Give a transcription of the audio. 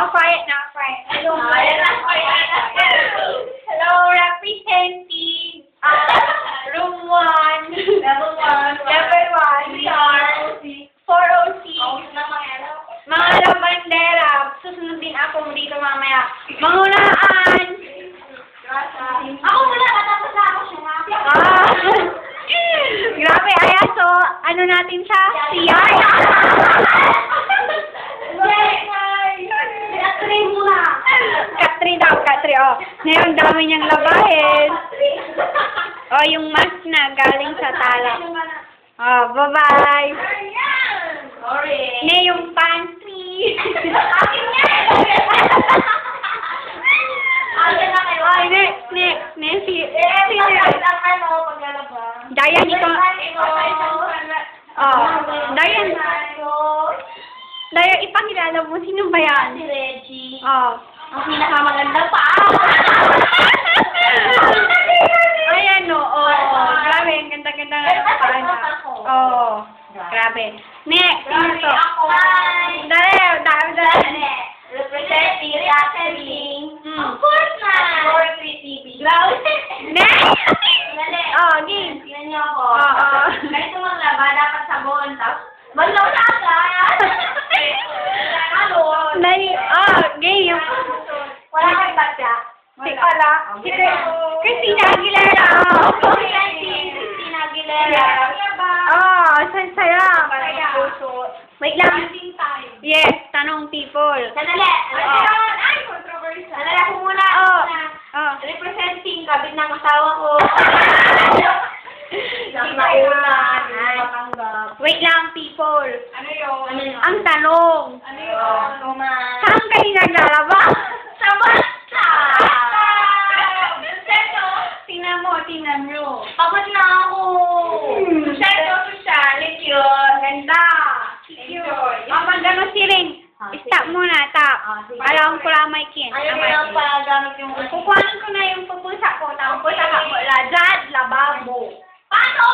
Oh, quiet na, quiet. Hello, hello, representing room 1. Level 1. Level 1. We are 406. Mga labandera. Susundin ako dito mamaya. Mangunaan. Ako muna, katapos na ako siya. Grabe, ayan. So, ano natin siya? Si Yaya. Katrin muna. Katrin daw, Katrin. Oh. Ngayon, dami niyang labahin. Oh, yung mask na galing sa tala. Oh, bye-bye. Sorry. Ne, yung pantry. Akin yan. Ay, si Dayan, ikaw. Oh, Dayan. Dayan, ipakilala mo. Sino ba yan? Si Reggie. Oh. Ang pinakamaganda pa. Ayan, no. Oh, grabe. Ang ganda-ganda nga yung paana. Oh, grabe. Next, sino to? Hi. Dali. Representing Catherine. Of course na. For Free TV. Next! Dali. Oh, game. Tingnan niyo ako. Oo. Kahit maglaba, dapat sabon. Tapos, banlaw na agad. Ano? Dali. Oh, game. Wala kang batya. Wala. Si Christina Aguilera. Christina Aguilera. Oh, saya. Wait lang. Time. Yes, tanong people. Sandali. Ay, controversial. Sandali ako muna. Oh. Representing kabit ng asawa ko. Wait lang, people. Ano yun? Ang tanong. Ano yun? Saan kayo naglalaba? Sa basta! Tingnan mo. Pagod na ako. Socialit yun. Ganda. Magano si Ring. Stop muna, tap. Alam ko lang may kin. Ayaw mo lang pala gamit yung... Kukuhanin ko na yung pupusa ko. Tapos pusa ka mo. Dyan, lababo. Paano?